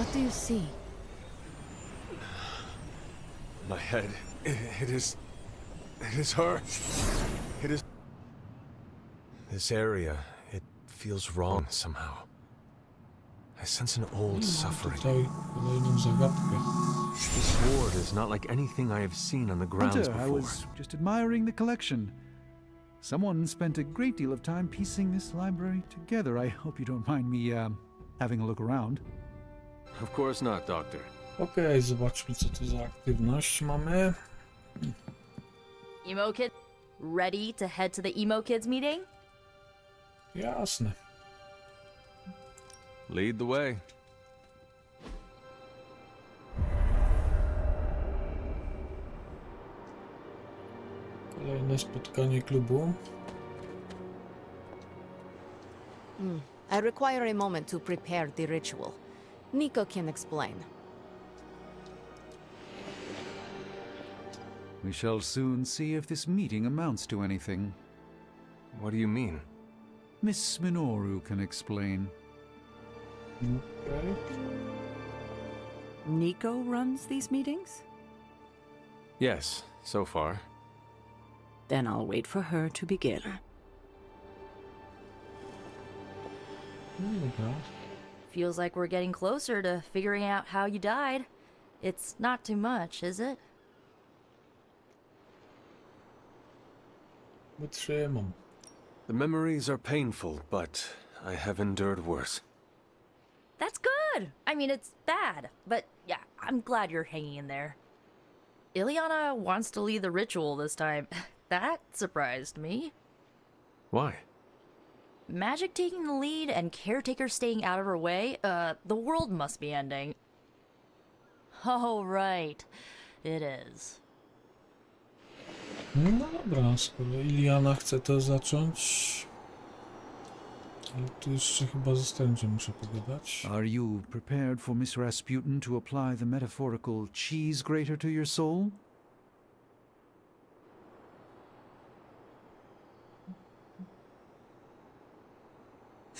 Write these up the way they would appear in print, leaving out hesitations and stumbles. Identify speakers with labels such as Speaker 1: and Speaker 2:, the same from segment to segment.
Speaker 1: What do you see?
Speaker 2: My head. It is hurt. It is... This area, it feels wrong somehow. I sense an old suffering.
Speaker 3: Tutaj kolejną zagadkę.
Speaker 2: This ward is not like anything I have seen on the grounds
Speaker 4: Hunter,
Speaker 2: before.
Speaker 4: I was just admiring the collection. Someone spent a great deal of time piecing this library together. I hope you don't mind me, having a look around.
Speaker 2: Of course not, Doctor.
Speaker 3: Okej, zobaczmy co tu za aktywność mamy.
Speaker 1: Emo kid? Ready to head to the emo kids meeting?
Speaker 3: Jasne.
Speaker 2: Lead the way.
Speaker 3: Kolejne spotkanie klubu.
Speaker 5: I require a moment to prepare the ritual. Nico can explain.
Speaker 4: We shall soon see if this meeting amounts to anything.
Speaker 2: What do you mean?
Speaker 4: Miss Minoru can explain.
Speaker 3: Okej.
Speaker 6: Nico runs these meetings?
Speaker 2: Yes, so far.
Speaker 6: Then I'll wait for her to begin.
Speaker 3: Dobra.
Speaker 1: Feels like we're getting closer to figuring out how you died. It's not too much, is it?
Speaker 3: Wytrzymam.
Speaker 2: The memories are painful, but I have endured worse.
Speaker 1: That's good! I mean, it's bad, but yeah, I'm glad you're hanging in there. Ileana wants to lead the ritual this time. That surprised me.
Speaker 2: Why?
Speaker 1: Magic taking the lead and Caretaker staying out of her way? The world must be ending. Oh, right. It is.
Speaker 3: No dobra, skoro Iliana chce to zacząć... Ale tu jeszcze chyba z Strange'em muszę pogadać.
Speaker 4: Are you prepared for Miss Rasputin to apply the metaphorical cheese grater to your soul?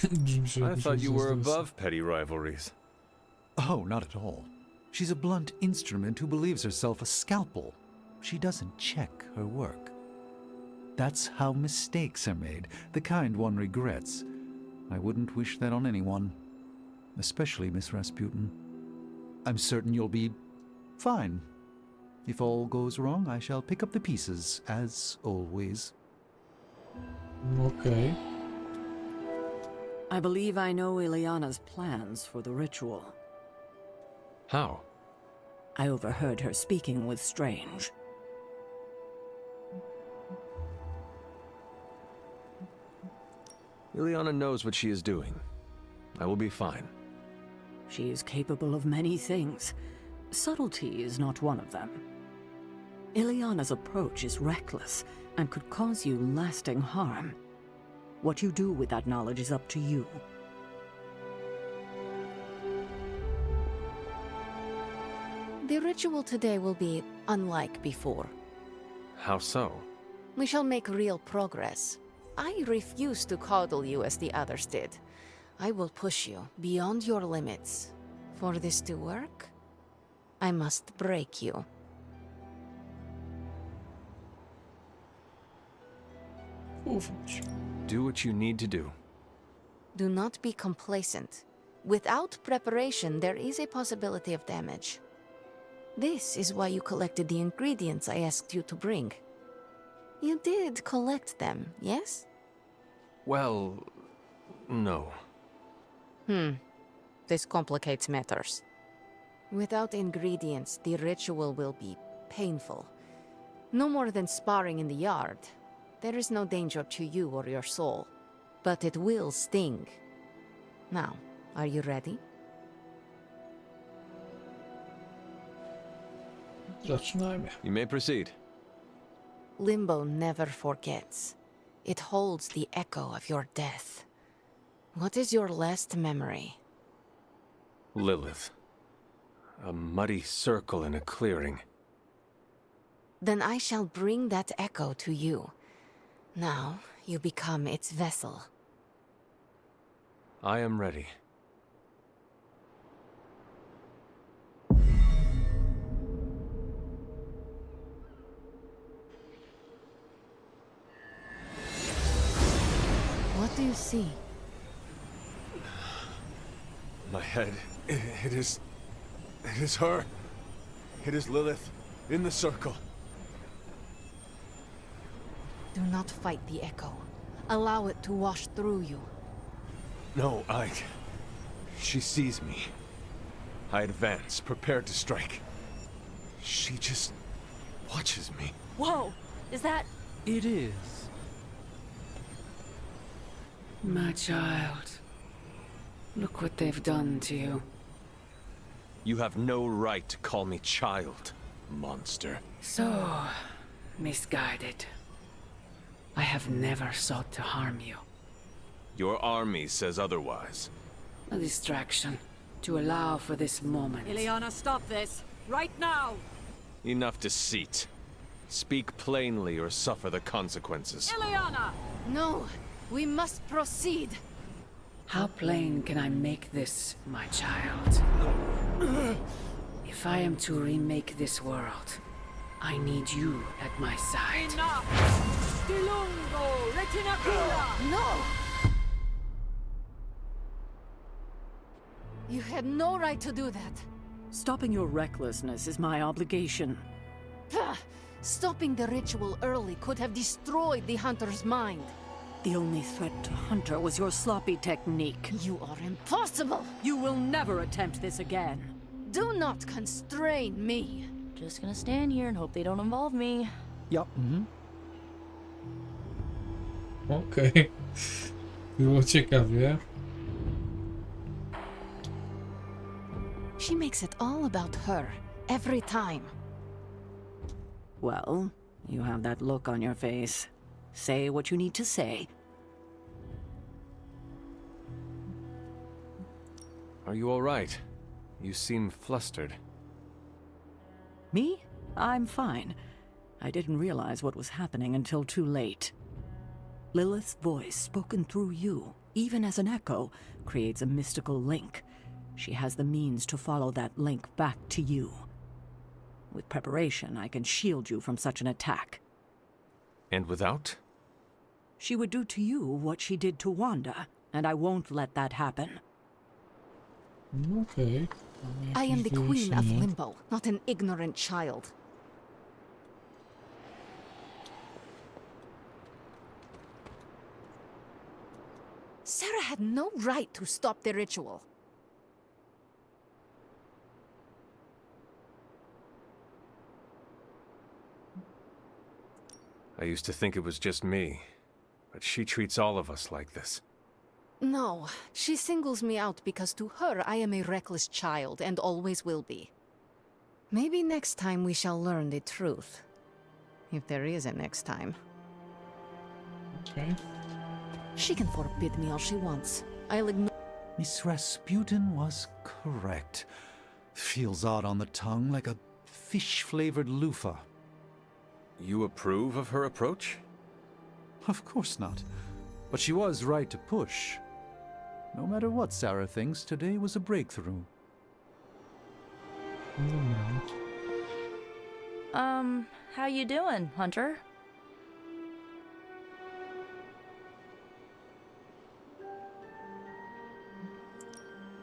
Speaker 2: I thought you were above petty rivalries.
Speaker 4: Oh, not at all. She's a blunt instrument who believes herself a scalpel. She doesn't check her work. That's how mistakes are made, the kind one regrets. I wouldn't wish that on anyone, especially Miss Rasputin. I'm certain you'll be fine. If all goes wrong, I shall pick up the pieces, as always.
Speaker 3: Okej.
Speaker 6: I believe I know Ileana's plans for the ritual.
Speaker 2: How?
Speaker 6: I overheard her speaking with Strange.
Speaker 2: Ileana knows what she is doing. I will be fine.
Speaker 6: She is capable of many things. Subtlety is not one of them. Ileana's approach is reckless and could cause you lasting harm. What you do with that knowledge is up to you.
Speaker 5: The ritual today will be unlike before.
Speaker 2: How so?
Speaker 5: We shall make real progress. I refuse to coddle you as the others did. I will push you beyond your limits. For this to work, I must break you.
Speaker 3: Ufać.
Speaker 2: Do what you need to do.
Speaker 5: Do not be complacent. Without preparation, there is a possibility of damage. This is why you collected the ingredients I asked you to bring. You did collect them, yes?
Speaker 2: Well, no.
Speaker 5: This complicates matters. Without ingredients, the ritual will be painful. No more than sparring in the yard. There is no danger to you or your soul. But it will sting. Now, are you ready?
Speaker 3: Zaczynajmy.
Speaker 2: You may proceed.
Speaker 5: Limbo never forgets. It holds the echo of your death. What is your last memory?
Speaker 2: Lilith. A muddy circle in a clearing.
Speaker 5: Then I shall bring that echo to you. Now, you become its vessel.
Speaker 2: I am ready.
Speaker 5: see?
Speaker 2: My head. It is her. It is Lilith in the circle.
Speaker 5: Do not fight the echo. Allow it to wash through you.
Speaker 2: No, she sees me. I advance, prepared to strike. She just watches me.
Speaker 1: Whoa! Is that...
Speaker 4: It is.
Speaker 7: My child. Look what they've done to you.
Speaker 2: You have no right to call me child, monster.
Speaker 7: So, misguided. I have never sought to harm you.
Speaker 2: Your army says otherwise.
Speaker 7: A distraction to allow for this moment.
Speaker 6: Ileana, stop this! Right now!
Speaker 2: Enough deceit. Speak plainly or suffer the consequences.
Speaker 6: Ileana!
Speaker 5: No, we must proceed.
Speaker 7: How plain can I make this, my child? If I am to remake this world, I need you at my side.
Speaker 6: Enough! Dilungo! Retinacula!
Speaker 5: No! You had no right to do that.
Speaker 6: Stopping your recklessness is my obligation.
Speaker 5: Pah! Stopping the ritual early could have destroyed the hunter's mind.
Speaker 6: The only threat to Hunter was your sloppy technique.
Speaker 5: You are impossible!
Speaker 6: You will never attempt this again.
Speaker 5: Do not constrain me!
Speaker 1: Just gonna stand here and hope they don't involve me.
Speaker 4: Yup.
Speaker 3: Okej. Było ciekawie.
Speaker 5: She makes it all about her, every time.
Speaker 6: Well, you have that look on your face. Say what you need to say.
Speaker 2: Are you all right? You seem flustered.
Speaker 6: Me? I'm fine. I didn't realize what was happening until too late. Lilith's voice, spoken through you, even as an echo, creates a mystical link. She has the means to follow that link back to you. With preparation, I can shield you from such an attack.
Speaker 2: And without?
Speaker 6: She would do to you what she did to Wanda, and I won't let that happen.
Speaker 3: Okej.
Speaker 5: I am the queen of
Speaker 3: Wyjaśnienie.
Speaker 5: Limbo, not an ignorant child. Sarah had no right to stop the ritual.
Speaker 2: I used to think it was just me, but she treats all of us like this.
Speaker 5: No, she singles me out because to her I am a reckless child and always will be. Maybe next time we shall learn the truth. If there is a next time.
Speaker 3: Okej.
Speaker 5: She can forbid me all she wants. I'll ignore.
Speaker 4: Miss Rasputin was correct. Feels odd on the tongue, like a fish-flavored loofah.
Speaker 2: You approve of her approach?
Speaker 4: Of course not. But she was right to push. No matter what Sarah thinks, today was a breakthrough.
Speaker 3: Dobra.
Speaker 1: How you doing, Hunter?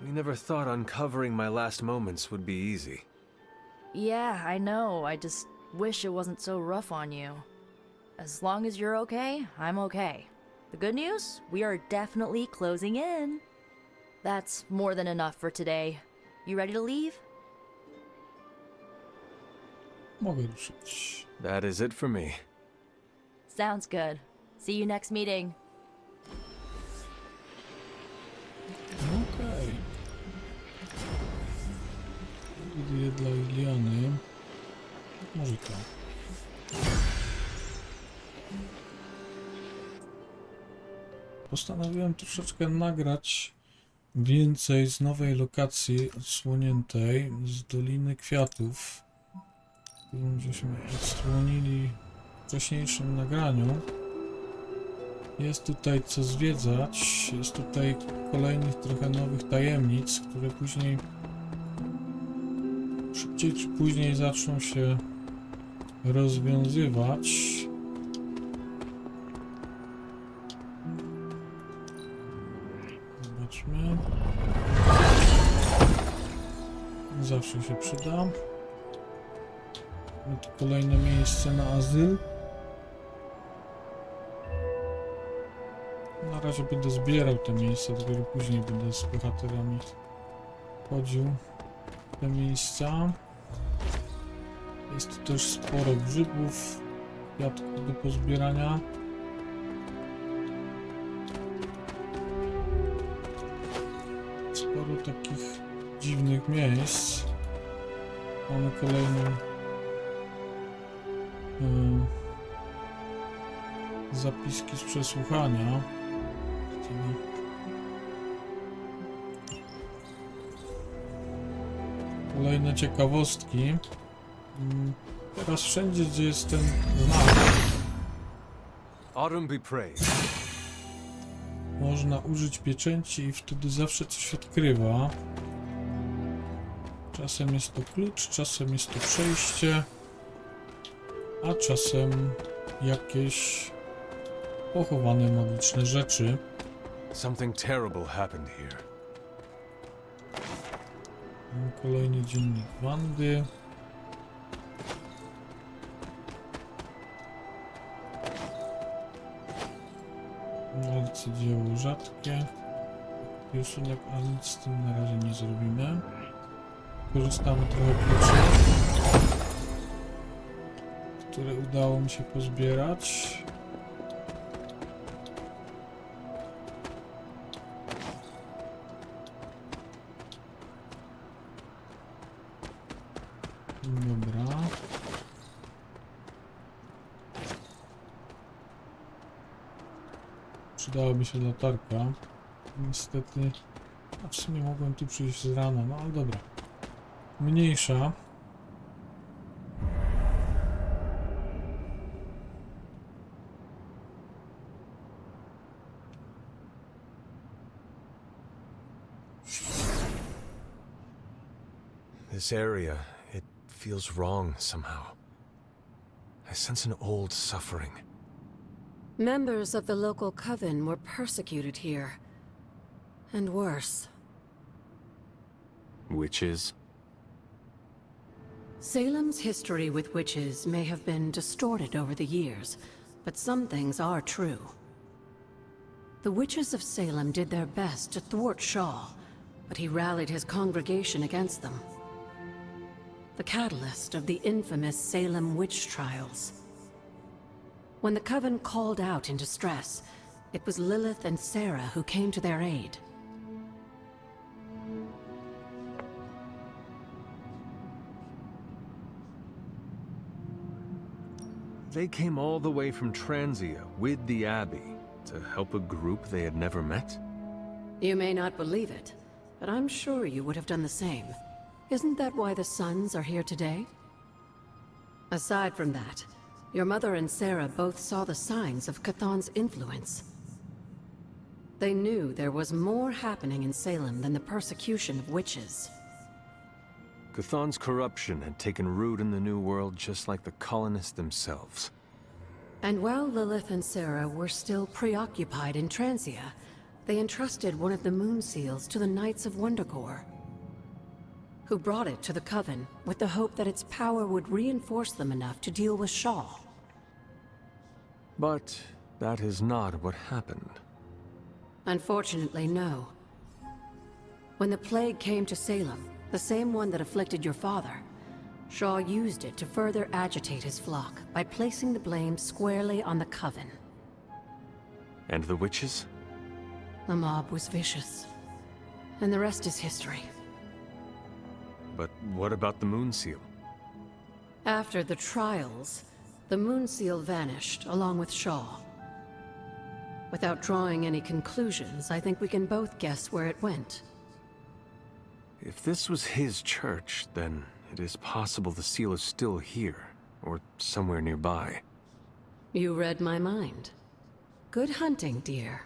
Speaker 2: We never thought uncovering my last moments would be easy.
Speaker 1: Yeah, I know. I just wish it wasn't so rough on you. As long as you're okay, I'm okay. The good news? We are definitely closing in. That's more than enough for today. You ready to leave?
Speaker 3: Mogę ruszyć.
Speaker 2: That is it for me.
Speaker 1: Sounds good. See you next meeting.
Speaker 3: Okej. Idę dla Iliany. Może to. Postanowiłem troszeczkę nagrać więcej z nowej lokacji odsłoniętej, z Doliny Kwiatów, którą żeśmy odsłonili w wcześniejszym nagraniu. Jest tutaj co zwiedzać, jest tutaj kolejnych trochę nowych tajemnic, które później szybciej czy później zaczną się rozwiązywać. Zawsze się przyda. No to kolejne miejsce na azyl. Na razie będę zbierał te miejsca, dopiero później będę z bohaterami chodził w te miejsca. Jest tu też sporo grzybów, kwiatków do pozbierania. Sporo takich dziwnych miejsc. Mamy kolejną zapiski z przesłuchania. Kolejne ciekawostki. Teraz wszędzie, gdzie jest ten znak,
Speaker 2: Autumn be praised.
Speaker 3: można użyć pieczęci i wtedy zawsze coś odkrywa. Czasem jest to klucz, czasem jest to przejście, a czasem jakieś pochowane magiczne rzeczy.
Speaker 2: Something terrible happened here.
Speaker 3: Kolejny dziennik Wandy. Arcydzieło rzadkie. Rysunek, a nic z tym na razie nie zrobimy. Korzystamy trochę kluczy, które udało mi się pozbierać. Dobra. Przydałaby się latarka. Niestety, a w sumie mogłem tu przyjść z rana, no ale dobra. Mniejsza.
Speaker 2: This area, it feels wrong somehow. I sense an old suffering.
Speaker 8: Members of the local coven were persecuted here. And worse.
Speaker 2: Witches?
Speaker 8: Salem's history with witches may have been distorted over the years, but some things are true. The witches of Salem did their best to thwart Shaw, but he rallied his congregation against them. The catalyst of the infamous Salem witch trials. When the coven called out in distress, it was Lilith and Sarah who came to their aid.
Speaker 2: They came all the way from Transia with the Abbey to help a group they had never met?
Speaker 8: You may not believe it, but I'm sure you would have done the same. Isn't that why the Suns are here today? Aside from that, your mother and Sarah both saw the signs of Chthon's influence. They knew there was more happening in Salem than the persecution of witches.
Speaker 2: Chthon's corruption had taken root in the New World just like the colonists themselves.
Speaker 8: And while Lilith and Sarah were still preoccupied in Transia, they entrusted one of the moon seals to the Knights of Wondercore, who brought it to the Coven with the hope that its power would reinforce them enough to deal with Shaw.
Speaker 2: But that is not what happened.
Speaker 8: Unfortunately, no. When the plague came to Salem, the same one that afflicted your father, Shaw used it to further agitate his flock by placing the blame squarely on the Coven.
Speaker 2: And the witches?
Speaker 8: The mob was vicious, and the rest is history.
Speaker 2: But what about the Moon Seal?
Speaker 8: After the trials, the Moon Seal vanished along with Shaw. Without drawing any conclusions, I think we can both guess where it went.
Speaker 2: If this was his church, then it is possible the seal is still here, or somewhere nearby.
Speaker 8: You read my mind. Good hunting, dear.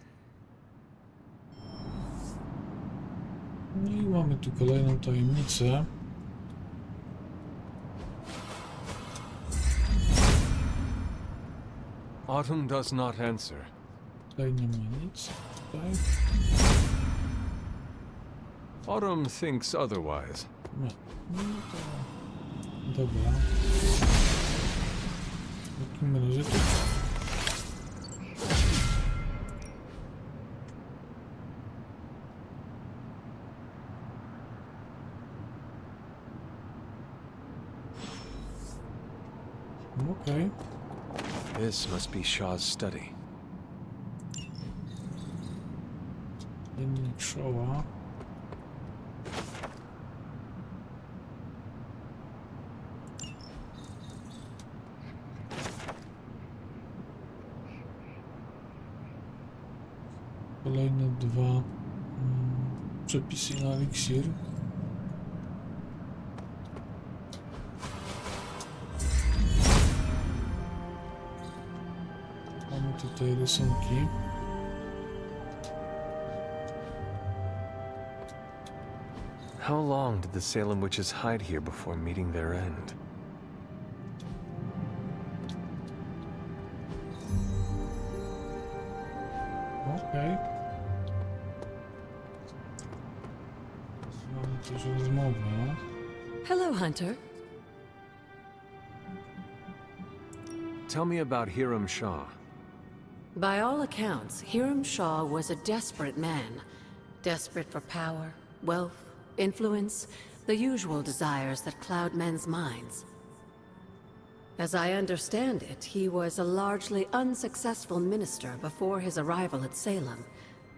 Speaker 3: No i mamy tu kolejną tajemnicę.
Speaker 2: Autumn does not answer.
Speaker 3: Tutaj nie ma nic. Tutaj.
Speaker 2: Autumn thinks otherwise.
Speaker 3: Nie. No to... Dobra. W takim razie to... Okej.
Speaker 2: This must be Shaw's study.
Speaker 3: Dziennik Shawa. Kolejne dwa przepisy na eliksir. Mamy tutaj rysunki.
Speaker 2: How long did the Salem witches hide here before meeting their end?
Speaker 3: Okej. Mamy też rozmowę.
Speaker 8: Hello, Hunter.
Speaker 2: Tell me about Hiram Shaw.
Speaker 8: By all accounts, Hiram Shaw was a desperate man. Desperate for power, wealth, influence, the usual desires that cloud men's minds. As I understand it, he was a largely unsuccessful minister before his arrival at Salem,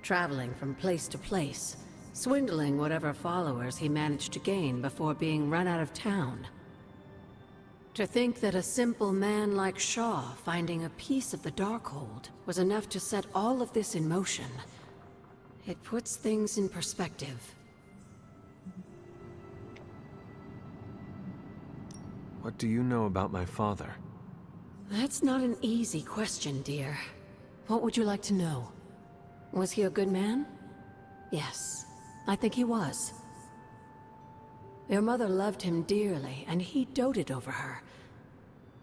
Speaker 8: traveling from place to place, swindling whatever followers he managed to gain before being run out of town. To think that a simple man like Shaw finding a piece of the Darkhold was enough to set all of this in motion, it puts things in perspective.
Speaker 2: What do you know about my father?
Speaker 8: That's not an easy question, dear. What would you like to know? Was he a good man? Yes, I think he was. Your mother loved him dearly, and he doted over her.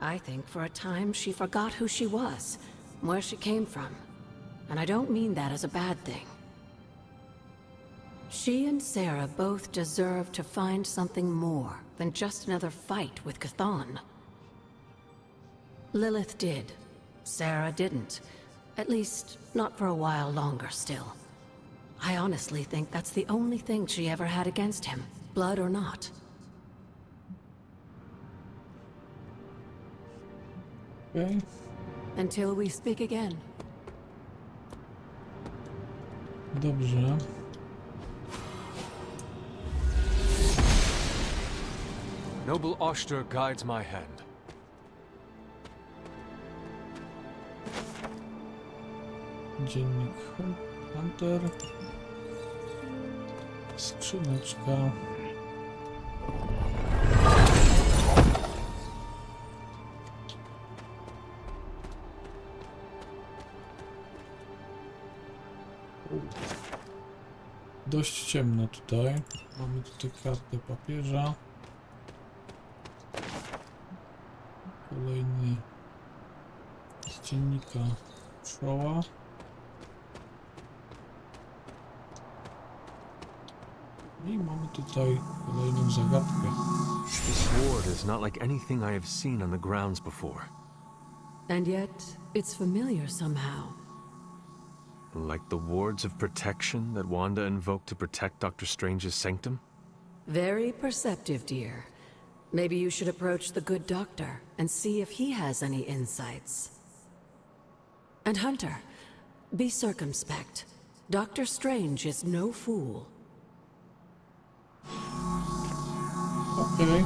Speaker 8: I think for a time she forgot who she was, where she came from. And I don't mean that as a bad thing. She and Sarah both deserve to find something more than just another fight with Chthon. Lilith did. Sarah didn't. At least, not for a while longer still. I honestly think that's the only thing she ever had against him, blood or not.
Speaker 3: Okej.
Speaker 8: Until we speak again.
Speaker 3: Dobrze.
Speaker 2: Noble Oster guides my hand.
Speaker 3: Dziennik Hunter. Skrzyneczka. Dość ciemno tutaj. Mamy tutaj kartę papieża. Kolejny z dziennika Shawa. I mamy tutaj kolejną zagadkę.
Speaker 2: This ward is not like anything I have seen on the grounds before.
Speaker 8: And yet, it's familiar somehow.
Speaker 2: Like the wards of protection that Wanda invoked to protect Dr. Strange's sanctum?
Speaker 8: Very perceptive, dear. Maybe you should approach the good doctor and see if he has any insights. And Hunter, be circumspect. Dr. Strange is no fool.
Speaker 3: Okej.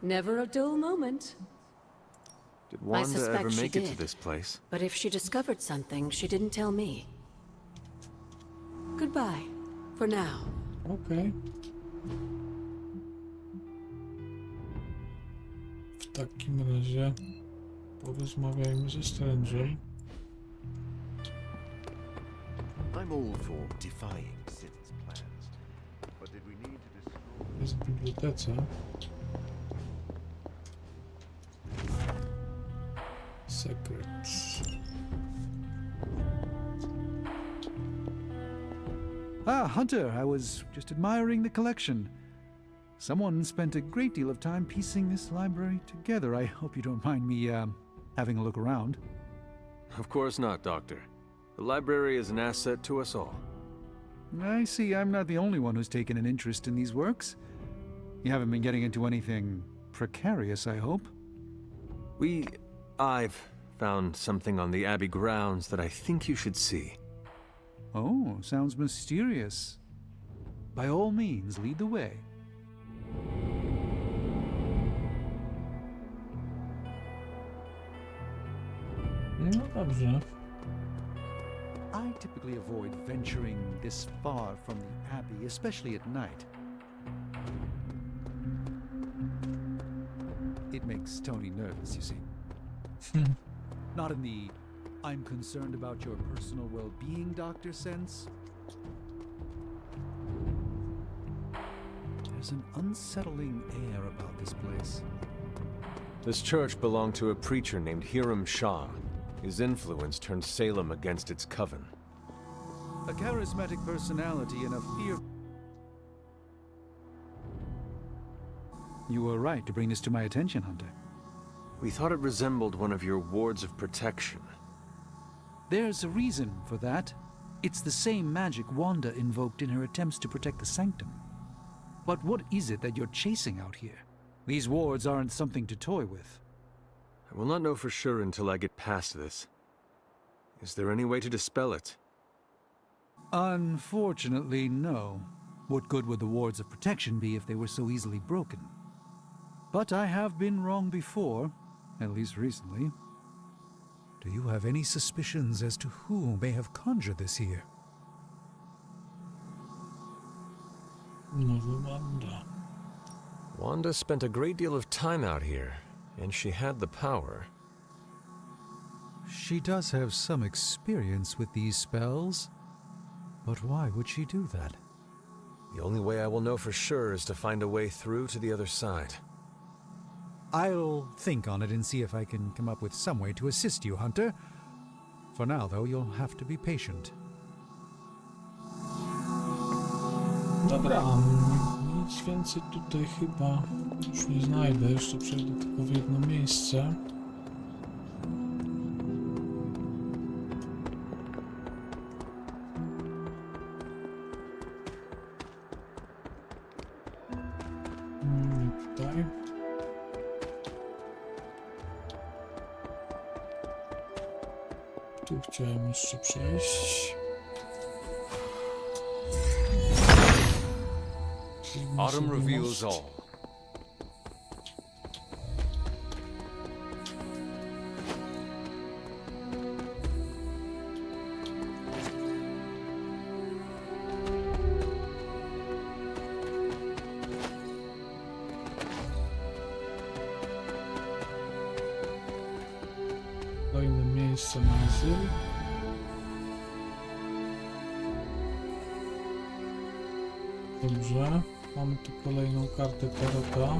Speaker 8: Never a dull moment.
Speaker 2: Did Wanda
Speaker 8: suspect
Speaker 2: ever
Speaker 8: she
Speaker 2: make it to
Speaker 8: did.
Speaker 2: this place?
Speaker 8: But if she discovered something, she didn't tell me. Goodbye, for now.
Speaker 3: Okej. W takim razie porozmawiajmy ze Strange'em.
Speaker 9: I'm all for defying Sid's plans, but did we need to destroy...
Speaker 3: Jest w bibliotece. Secrets.
Speaker 4: Hunter, I was just admiring the collection. Someone spent a great deal of time piecing this library together. I hope you don't mind me, having a look around.
Speaker 2: Of course not, Doctor. The library is an asset to us all.
Speaker 4: I see I'm not the only one who's taken an interest in these works. You haven't been getting into anything precarious, I hope?
Speaker 2: I've found something on the Abbey grounds that I think you should see.
Speaker 4: Oh, sounds mysterious. By all means, lead the way.
Speaker 3: No dobrze.
Speaker 4: I typically avoid venturing this far from the Abbey, especially at night. It makes Tony nervous, you see. Not in the I'm concerned about your personal well-being, Doctor sense. There's an unsettling air about this place.
Speaker 2: This church belonged to a preacher named Hiram Shah. His influence turned Salem against its coven.
Speaker 4: A charismatic personality and a fear... You were right to bring this to my attention, Hunter.
Speaker 2: We thought it resembled one of your wards of protection.
Speaker 4: There's a reason for that. It's the same magic Wanda invoked in her attempts to protect the Sanctum. But what is it that you're chasing out here? These wards aren't something to toy with.
Speaker 2: I will not know for sure until I get past this. Is there any way to dispel it?
Speaker 4: Unfortunately, no. What good would the wards of protection be if they were so easily broken? But I have been wrong before, at least recently. Do you have any suspicions as to who may have conjured this here?
Speaker 3: Może Wanda.
Speaker 2: Wanda spent a great deal of time out here, and she had the power.
Speaker 4: She does have some experience with these spells. But why would she do that?
Speaker 2: The only way I will know for sure is to find a way through to the other side.
Speaker 4: I'll think on it and see if I can come up with some way to assist you, Hunter. For now, though, you'll have to be patient.
Speaker 3: Dobra, nic więcej tutaj chyba już nie znajdę. Jeszcze przejdę tylko w jedno miejsce. Tutaj. Tu chciałem jeszcze przejść.
Speaker 2: Autumn reveals all.
Speaker 3: Kolejne miejsce na azyl. Dobrze. Mamy tu kolejną kartę tarota.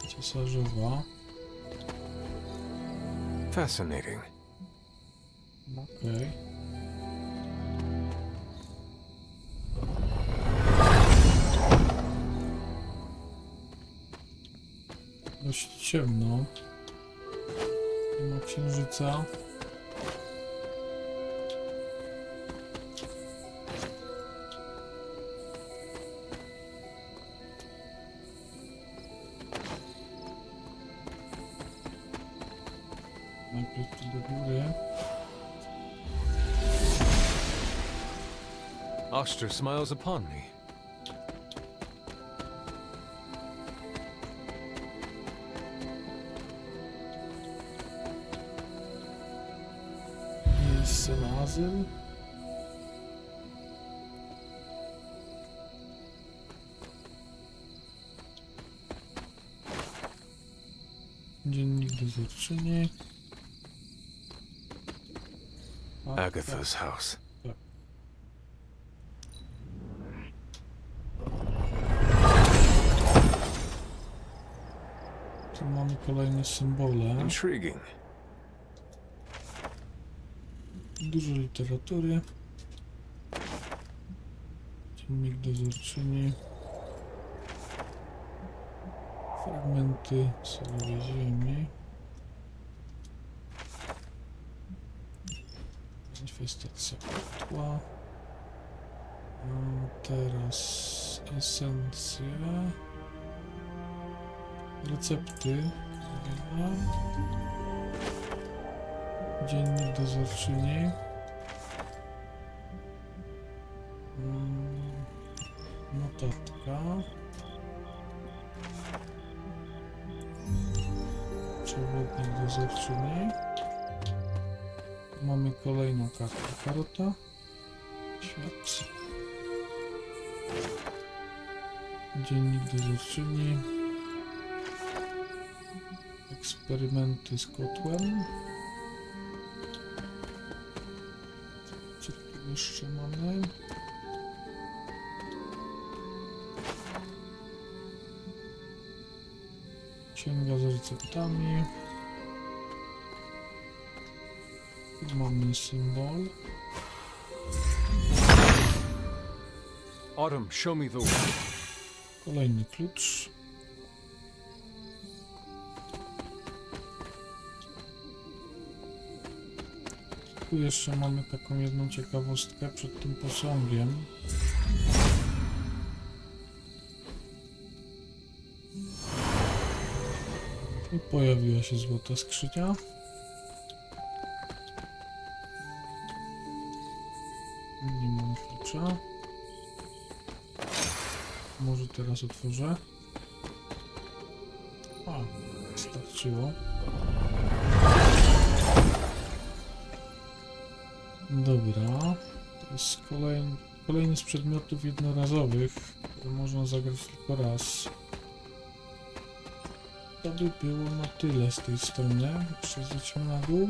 Speaker 3: Cesarzowa.
Speaker 2: Fascinating.
Speaker 3: Okej. Dość ciemno. Nie ma księżyca. Najpierw tu do góry.
Speaker 2: Oster smiles upon me.
Speaker 3: Miejsce na azyl. Dziennik dozorczyni.
Speaker 2: Agatha's house.
Speaker 3: Tak. Tu mamy kolejne symbole.
Speaker 2: Intriguing.
Speaker 3: Dużo literatury. Dziennik dozorczyni. Fragmenty solowej ziemi. Manifestacja tła. Teraz esencje. Recepty. Dziennik dozorczyni. Notatka. Przewodnik dozorczyni. Mamy kolejną kartę. Karota. Świat. Dziennik dozorczyni. Eksperymenty z kotłem. Co tu jeszcze mamy? Księga z receptami. Tu mamy symbol.
Speaker 2: Autumn, show me the way.
Speaker 3: Kolejny klucz. Tu jeszcze mamy taką jedną ciekawostkę przed tym posągiem. I pojawiła się złota skrzynia. Nie mam klucza. Może teraz otworzę. A, wystarczyło. Dobra. To jest kolejny z przedmiotów jednorazowych, które można zagrać tylko raz. To by było na tyle z tej strony. Jeszcze zejdźmy na dół.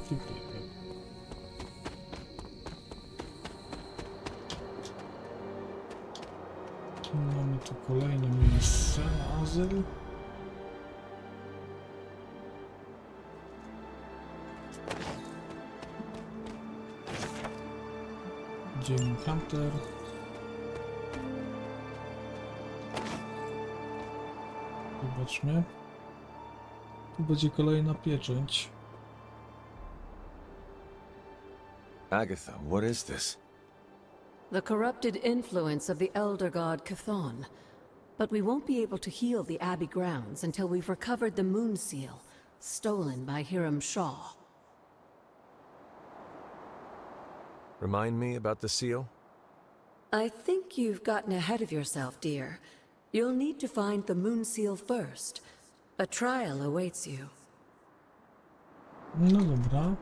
Speaker 3: Tutaj. Mamy tu kolejne miejsce na azyl. Dziennik Hunter. Zobaczmy. Tu będzie kolejna pieczęć.
Speaker 2: Agatha, what is this?
Speaker 8: The corrupted influence of the elder god Chthon. But we won't be able to heal the Abbey grounds until we've recovered the moon seal, stolen by Hiram Shaw.
Speaker 2: Remind me about the seal?
Speaker 8: I think you've gotten ahead of yourself, dear. You'll need to find the moon seal first. A trial awaits you.
Speaker 3: No dobra.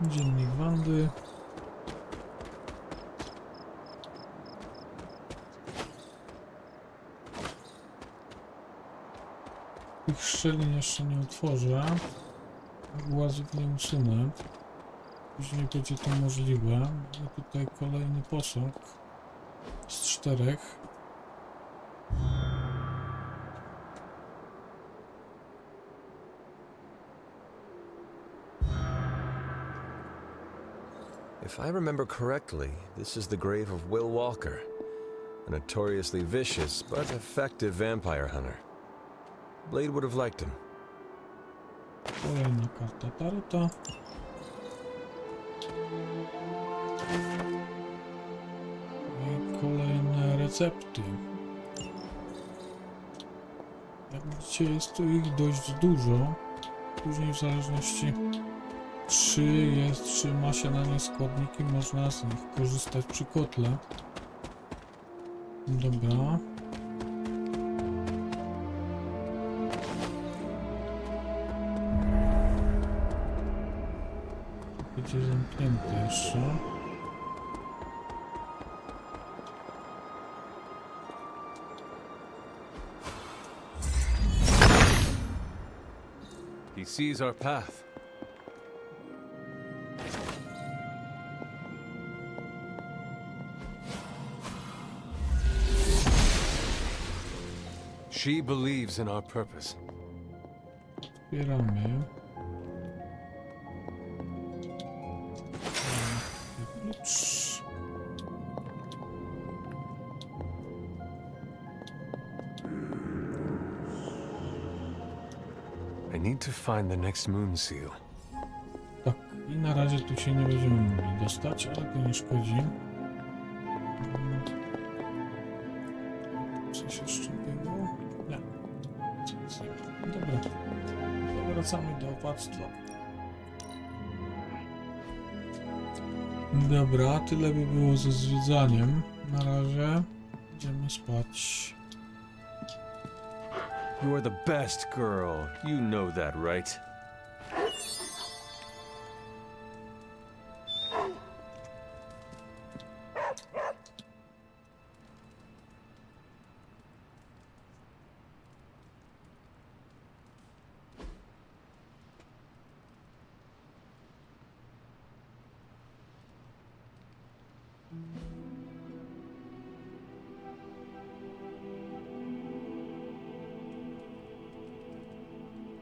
Speaker 3: Dziennik Wandy. Tych szczelin jeszcze nie otworzę. Głazów nie usunę. Później będzie to możliwe. Mamy tutaj kolejny posąg z 4.
Speaker 2: If I remember correctly, this is the grave of Will Walker, a notoriously vicious but effective vampire hunter. Blade would have liked him.
Speaker 3: Kolejna karta tarota. I kolejne recepty. Jak widzicie, jest tu ich dość dużo. Później w zależności czy ma się na nie składniki, można z nich korzystać przy kotle. Dobra. Będzie zamknięte jeszcze.
Speaker 2: He sees our path. She believes in our purpose.
Speaker 3: Otwieramy. Klucz.
Speaker 2: I need to find the next moon seal.
Speaker 3: Tak, i na razie tu się nie będziemy mogli dostać, ale to nie szkodzi. Coś jeszcze było? Nie. Nic nie ma. Dobra. To wracamy do opactwa. Dobra, tyle by było ze zwiedzaniem. Na razie idziemy spać.
Speaker 2: You are the best girl. You know that, right?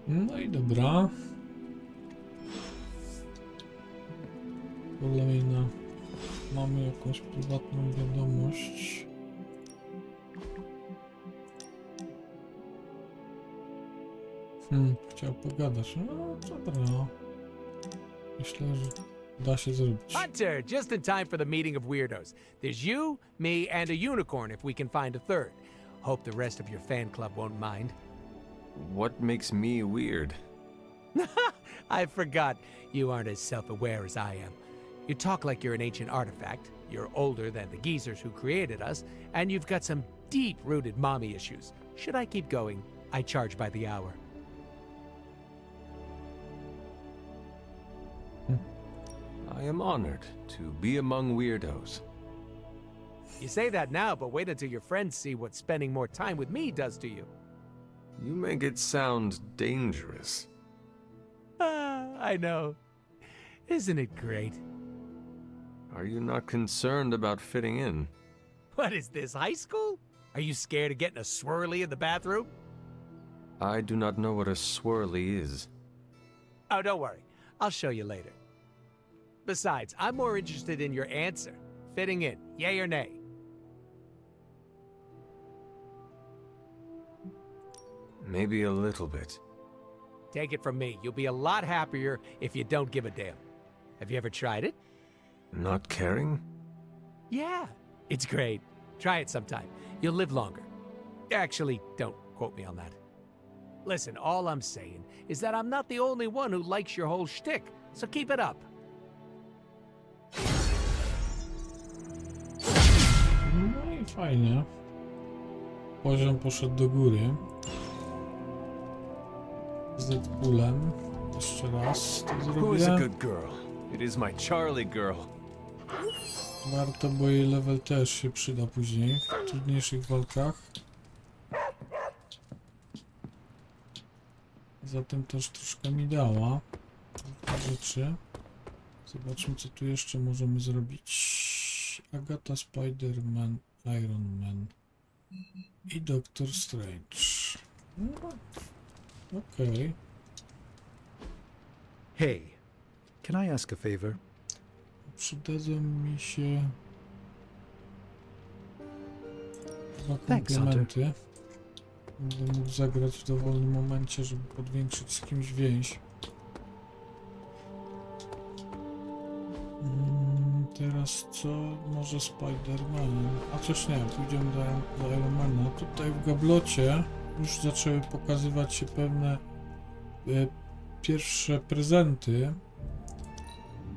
Speaker 3: No i dobra. Kolejna. Mamy jakąś prywatną wiadomość. Chciał pogadać. No dobra. Myślę, że da się zrobić.
Speaker 10: Hunter, just in time for the meeting of weirdos. There's you, me, and a unicorn if we can find a third. Hope the rest of your fan club won't mind.
Speaker 2: What makes me weird?
Speaker 10: I forgot. You aren't as self-aware as I am. You talk like you're an ancient artifact, you're older than the geezers who created us, and you've got some deep-rooted mommy issues. Should I keep going? I charge by the hour.
Speaker 2: I am honored to be among weirdos.
Speaker 10: You say that now, but wait until your friends see what spending more time with me does to you.
Speaker 2: You make it sound dangerous.
Speaker 10: I know. Isn't it great?
Speaker 2: Are you not concerned about fitting in?
Speaker 10: What is this, high school? Are you scared of getting a swirly in the bathroom?
Speaker 2: I do not know what a swirly is.
Speaker 10: Oh, don't worry. I'll show you later. Besides, I'm more interested in your answer. Fitting in, yay or nay?
Speaker 2: Maybe a little bit.
Speaker 10: Take it from me, you'll be a lot happier if you don't give a damn. Have you ever tried it?
Speaker 2: Not caring?
Speaker 10: Yeah, it's great. Try it sometime. You'll live longer. Actually, don't quote me on that. Listen, all I'm saying is that I'm not the only one who likes your whole shtick, so keep it up.
Speaker 3: No i fajnie. Poziom poszedł do góry. Z Deadpoolem. Jeszcze raz to
Speaker 2: Who is a
Speaker 3: zrobię.
Speaker 2: good girl? It is my Charlie girl.
Speaker 3: Warto, bo jej level też się przyda później w trudniejszych walkach. Zatem też troszkę mi dała rzeczy. Zobaczmy, co tu jeszcze możemy zrobić. Agatha, Spider-Man, Iron Man i Doctor Strange. No, okej.
Speaker 4: Hey, can I ask a favor?
Speaker 3: Przydadzą mi się dwa
Speaker 4: Thanks,
Speaker 3: komplementy. Będę mógł zagrać w dowolnym momencie, żeby podwiększyć z kimś więź. Teraz co? Może Spider-Man. A coś nie, pójdziemy do Ironmana. Tutaj w gablocie już zaczęły pokazywać się pewne pierwsze prezenty.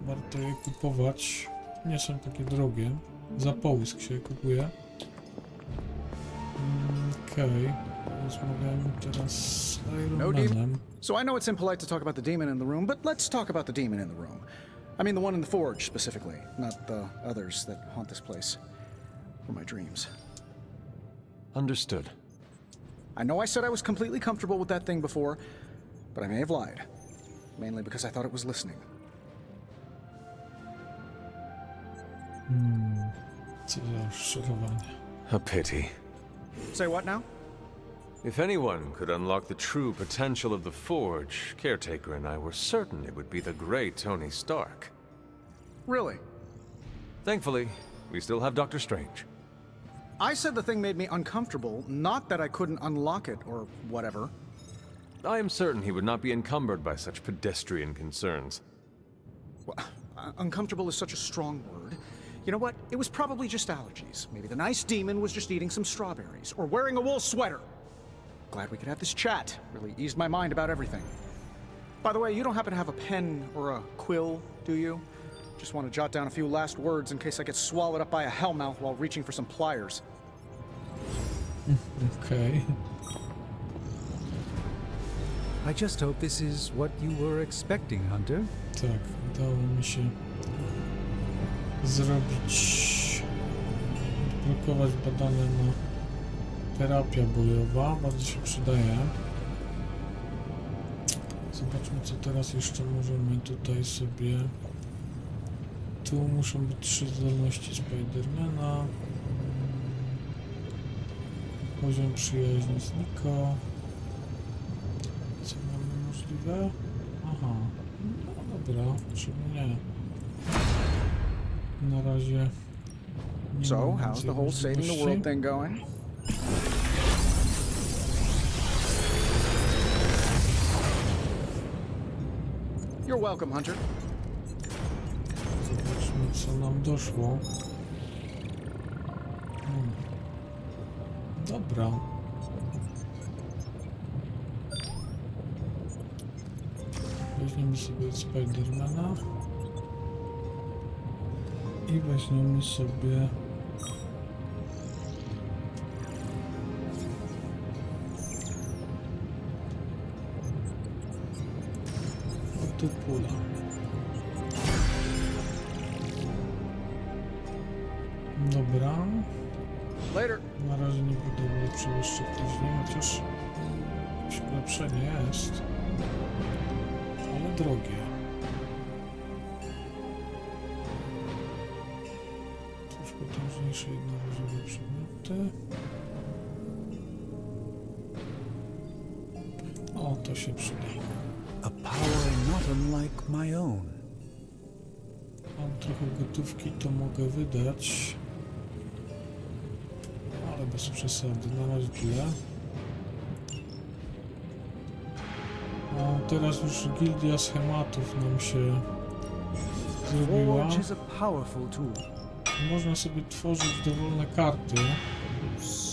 Speaker 3: Warto je kupować. Nie są takie drogie. Za połysk się je kupuje. Okej. Rozmawiamy teraz z Ironmanem.
Speaker 11: So I know it's impolite to talk about the demon in the room, but let's talk about the demon in the room. I mean the one in the forge specifically, not the others that haunt this place. For my dreams.
Speaker 2: Understood.
Speaker 11: I know I said I was completely comfortable with that thing before, but I may have lied. Mainly because I thought it was listening.
Speaker 3: Co za rozczarowanie.
Speaker 2: A pity.
Speaker 11: Say what now?
Speaker 2: If anyone could unlock the true potential of the Forge, Caretaker and I were certain it would be the great Tony Stark.
Speaker 11: Really?
Speaker 2: Thankfully, we still have Doctor Strange.
Speaker 11: I said the thing made me uncomfortable, not that I couldn't unlock it or whatever.
Speaker 2: I am certain he would not be encumbered by such pedestrian concerns.
Speaker 11: Well, uncomfortable is such a strong word. You know what? It was probably just allergies. Maybe the nice demon was just eating some strawberries or wearing a wool sweater. Glad we could have this chat. Really eased my mind about everything. By the way, you don't happen to have a pen or a quill, do you? Just want to jot down a few last words in case I get swallowed up by a hellmouth while reaching for some pliers.
Speaker 3: Okej.
Speaker 4: I just hope this is what you were expecting, Hunter.
Speaker 3: Tak, udało mi się zrobić, blokować badania na terapia bojowa, bardzo się przydaje. Zobaczmy, co teraz jeszcze możemy tutaj sobie. Tu muszą być 3 zdolności Spidermana. Poziom przyjaźni z Niko. Co mamy możliwe? Aha, no dobra, czemu nie? Na razie nie
Speaker 11: So,
Speaker 3: mam
Speaker 11: how's
Speaker 3: więcej
Speaker 11: the whole saving the
Speaker 3: możliwości.
Speaker 11: world thing going? You're welcome, Hunter.
Speaker 3: Zobaczmy, co nam doszło. Dobra. Weźmiemy sobie Spidermana. I weźmiemy sobie Deadpoola. Dobra.
Speaker 11: Later.
Speaker 3: Na razie nie będę ulepszył jeszcze później, chociaż jakieś ulepszenie jest, ale drogie. Cóż, potężniejsze jednorazowe przedmioty. O, to się przyda.
Speaker 4: A power not unlike my own.
Speaker 3: Mam trochę gotówki, to mogę wydać. Ale bez przesady, na razie tyle. No, teraz już gildia schematów nam się zrobiła.
Speaker 4: Forge is a powerful tool.
Speaker 3: Można sobie tworzyć dowolne karty.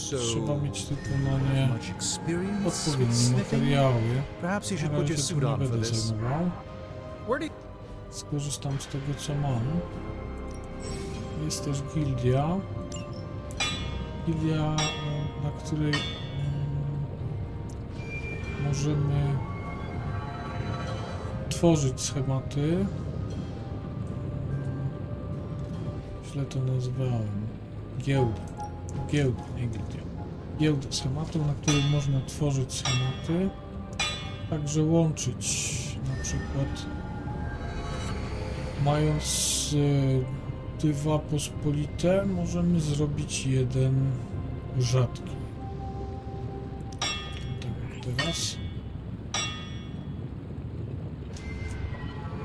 Speaker 3: Trzeba mieć tylko na nie
Speaker 4: Much experience with
Speaker 3: odpowiednie
Speaker 4: sniffing?
Speaker 3: materiały.
Speaker 4: Perhaps you
Speaker 3: Na
Speaker 4: should put
Speaker 3: razie
Speaker 4: your
Speaker 3: się
Speaker 4: suit
Speaker 3: tym nie
Speaker 4: on for
Speaker 3: będę
Speaker 4: this.
Speaker 3: zajmował.
Speaker 11: Where do
Speaker 3: Skorzystam z tego, co mam. Jest też gildia. Gildia, na której możemy tworzyć schematy. Źle to nazwałem. Giełda, nie gildia. Giełda schematu, na której można tworzyć schematy. Także łączyć na przykład mając 2 pospolite, możemy zrobić 1 rzadki. Tak jak teraz.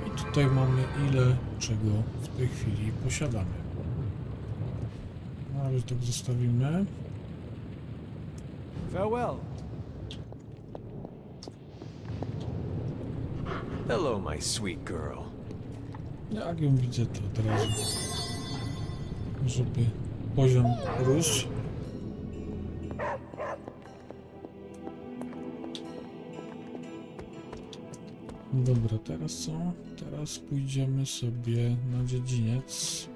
Speaker 3: I tutaj mamy ile czego w tej chwili posiadamy. No, ale tak zostawimy.
Speaker 10: Farewell.
Speaker 2: Hello, my sweet girl.
Speaker 3: Jak ją widzę, to od razu, żeby poziom rósł. Dobra, teraz co? Teraz pójdziemy sobie na dziedziniec.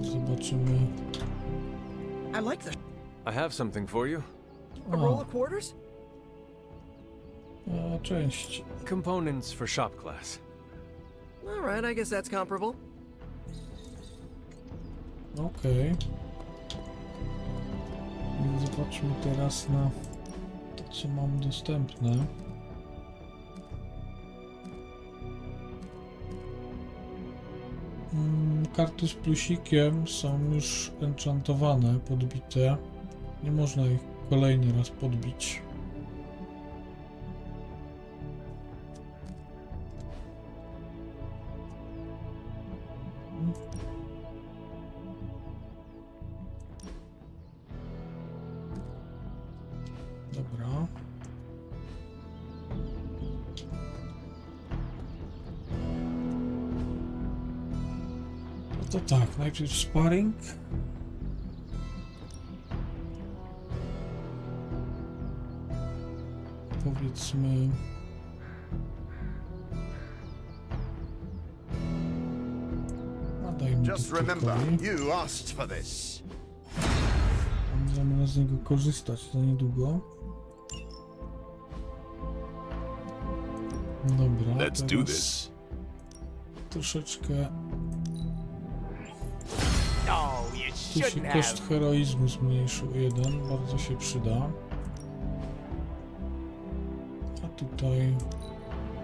Speaker 3: Zobaczymy.
Speaker 9: I like the
Speaker 2: I have something for you.
Speaker 9: a roll of quarters.
Speaker 3: Część.
Speaker 2: Components for shop class.
Speaker 9: All right, I guess that's comparable.
Speaker 3: Okej. Zobaczmy teraz na to, co mam dostępne. karty z plusikiem są już enchantowane, podbite. Nie można ich kolejny raz podbić. Dobra. No to tak, najpierw sparring. Powiedzmy... Nadajmy
Speaker 9: Just remember, you asked for this.
Speaker 3: Możemy z niego korzystać za niedługo. Dobra,
Speaker 2: Let's do this.
Speaker 3: Troszeczkę...
Speaker 10: No, you
Speaker 3: Tu się
Speaker 10: shouldn't
Speaker 3: koszt
Speaker 10: have.
Speaker 3: heroizmu zmniejszył 1, bardzo się przyda. A tutaj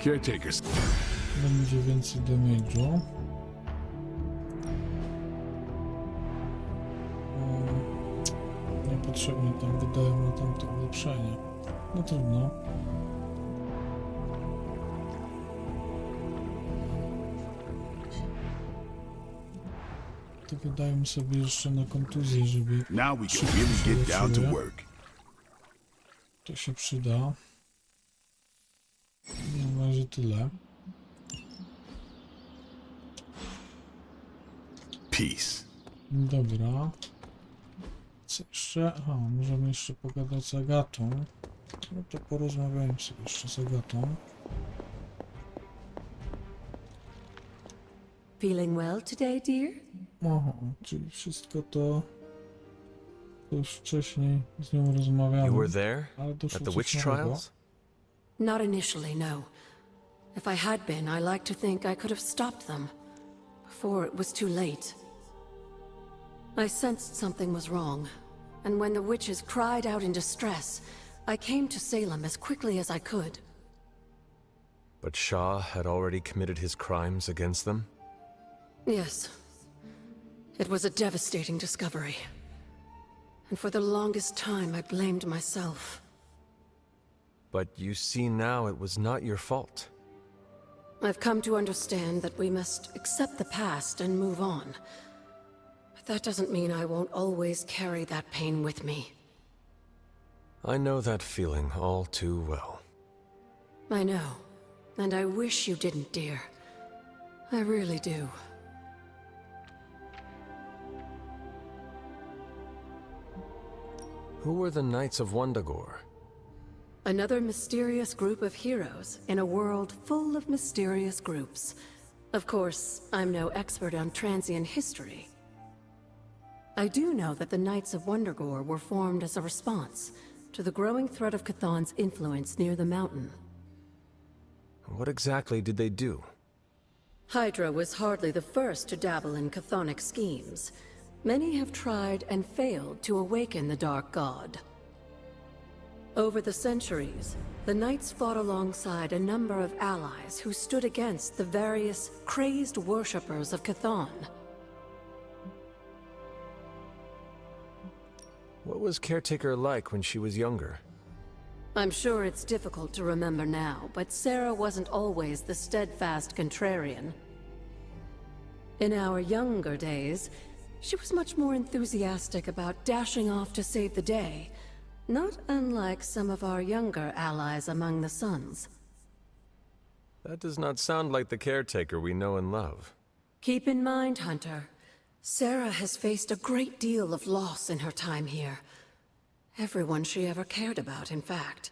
Speaker 2: Caretakers.
Speaker 3: będzie więcej damage'u. Niepotrzebnie tam wydałem na tamto ulepszenie. No trudno. To wydajmy sobie jeszcze na kontuzję, żeby
Speaker 9: Now we can
Speaker 3: szybko
Speaker 9: really
Speaker 3: się
Speaker 9: get down to
Speaker 3: leczyły.
Speaker 9: work.
Speaker 3: To się przyda. Na razie tyle.
Speaker 9: Peace.
Speaker 3: Dobra. Co jeszcze? Aha, możemy jeszcze pogadać z Agatą. No to porozmawiajmy sobie jeszcze z Agatą.
Speaker 8: Feeling well today, dear?
Speaker 3: Aha, czyli wszystko to już wcześniej z nią rozmawiałem.
Speaker 2: You were there?
Speaker 3: Ale
Speaker 2: At
Speaker 3: doszło
Speaker 2: the
Speaker 3: coś
Speaker 2: witch
Speaker 3: nowego.
Speaker 2: trials?
Speaker 8: Not initially, no. If I had been, I like to think I could have stopped them before it was too late. I sensed something was wrong, and when the witches cried out in distress, I came to Salem as quickly as I could.
Speaker 2: But Shah had already committed his crimes against them?
Speaker 8: Yes. It was a devastating discovery. And for the longest time, I blamed myself.
Speaker 2: But you see now it was not your fault.
Speaker 8: I've come to understand that we must accept the past and move on. But that doesn't mean I won't always carry that pain with me.
Speaker 2: I know that feeling all too well.
Speaker 8: I know. And I wish you didn't, dear. I really do.
Speaker 2: Who were the Knights of Wundagore?
Speaker 8: Another mysterious group of heroes in a world full of mysterious groups. Of course, I'm no expert on transient history. I do know that the Knights of Wundagore were formed as a response to the growing threat of Chthon's influence near the mountain.
Speaker 2: What exactly did they do?
Speaker 8: Hydra was hardly the first to dabble in chthonic schemes. Many have tried and failed to awaken the Dark God. Over the centuries, the Knights fought alongside a number of allies who stood against the various crazed worshippers of Chthon.
Speaker 2: What was Caretaker like when she was younger?
Speaker 8: I'm sure it's difficult to remember now, but Sarah wasn't always the steadfast contrarian. In our younger days, she was much more enthusiastic about dashing off to save the day, not unlike some of our younger allies among the Suns.
Speaker 2: That does not sound like the Caretaker we know and love.
Speaker 8: Keep in mind, Hunter, Sarah has faced a great deal of loss in her time here. Everyone she ever cared about, in fact.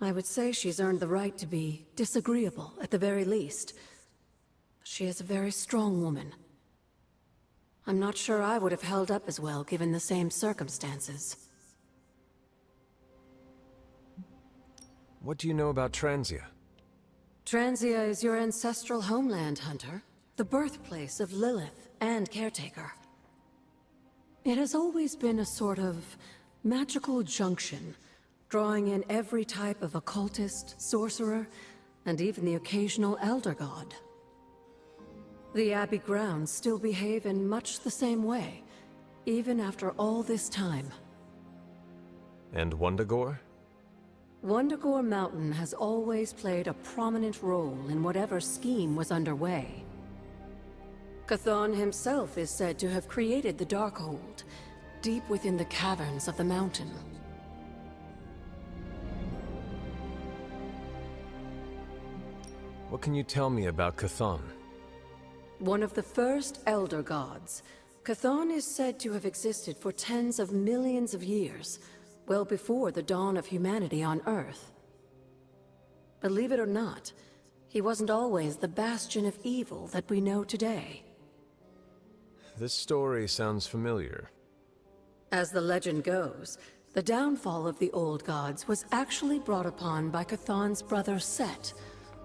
Speaker 8: I would say she's earned the right to be disagreeable, at the very least. She is a very strong woman. I'm not sure I would have held up as well given the same circumstances.
Speaker 2: What do you know about Transia?
Speaker 8: Transia is your ancestral homeland, Hunter. The birthplace of Lilith and Caretaker. It has always been a sort of magical junction, drawing in every type of occultist, sorcerer, and even the occasional elder god. The Abbey grounds still behave in much the same way, even after all this time.
Speaker 2: And Wundagore?
Speaker 8: Wundagore Mountain has always played a prominent role in whatever scheme was underway. Chthon himself is said to have created the Darkhold, deep within the caverns of the mountain.
Speaker 2: What can you tell me about Chthon?
Speaker 8: One of the first Elder Gods, Chthon is said to have existed for tens of millions of years, well before the dawn of humanity on Earth. Believe it or not, he wasn't always the bastion of evil that we know today.
Speaker 2: This story sounds familiar.
Speaker 8: As the legend goes, the downfall of the old gods was actually brought upon by Chthon's brother Set,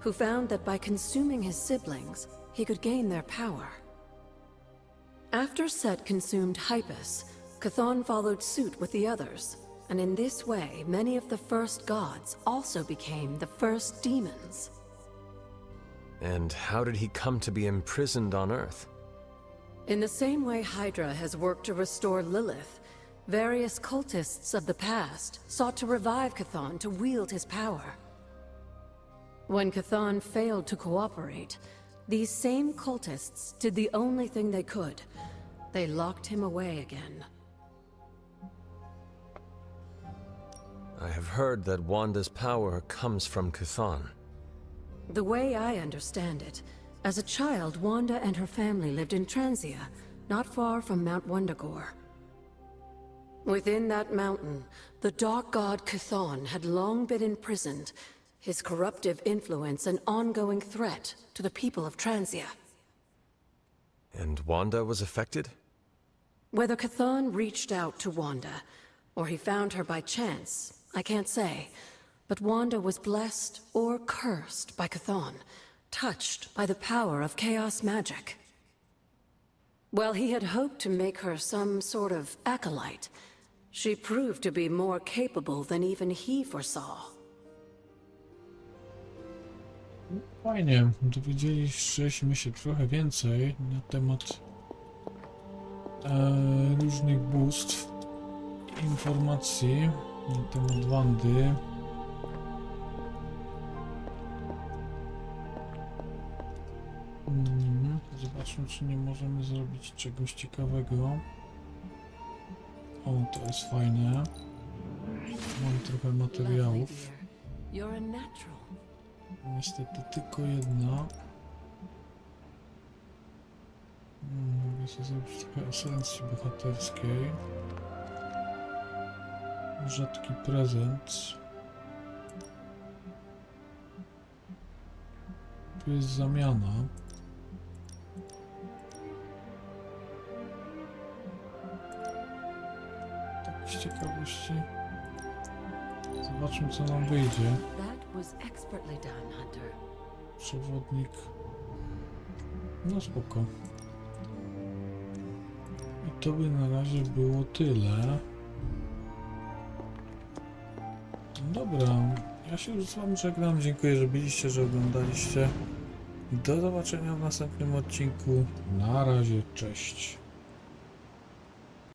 Speaker 8: who found that by consuming his siblings, he could gain their power. After Set consumed Hypus, Chthon followed suit with the others, and in this way, many of the first gods also became the first demons.
Speaker 2: And how did he come to be imprisoned on Earth?
Speaker 8: In the same way Hydra has worked to restore Lilith, various cultists of the past sought to revive Chthon to wield his power. When Chthon failed to cooperate, these same cultists did the only thing they could. They locked him away again.
Speaker 2: I have heard that Wanda's power comes from Chthon.
Speaker 8: The way I understand it, as a child, Wanda and her family lived in Transia, not far from Mount Wundagore. Within that mountain, the dark god Chthon had long been imprisoned, his corruptive influence an ongoing threat to the people of Transia.
Speaker 2: And Wanda was affected?
Speaker 8: Whether Chthon reached out to Wanda, or he found her by chance, I can't say. But Wanda was blessed or cursed by Chthon, touched by the power of chaos magic. While he had hoped to make her some sort of acolyte, she proved to be more capable than even he foresaw.
Speaker 3: Fajnie, dowiedzieliśmy się trochę więcej na temat różnych bóstw, informacji na temat Wandy. Zobaczmy, czy nie możemy zrobić czegoś ciekawego. O, to jest fajne. Mam trochę materiałów. Niestety tylko jedna. Mogę sobie zrobić trochę esencji bohaterskiej. Rzadki prezent. Tu jest zamiana. Tak z ciekawości. Zobaczmy, co nam wyjdzie. Przewodnik. No spoko. I to by na razie było tyle. Dobra, ja się już z wami żegnam. Dziękuję, że byliście, że oglądaliście. Do zobaczenia w następnym odcinku. Na razie, cześć.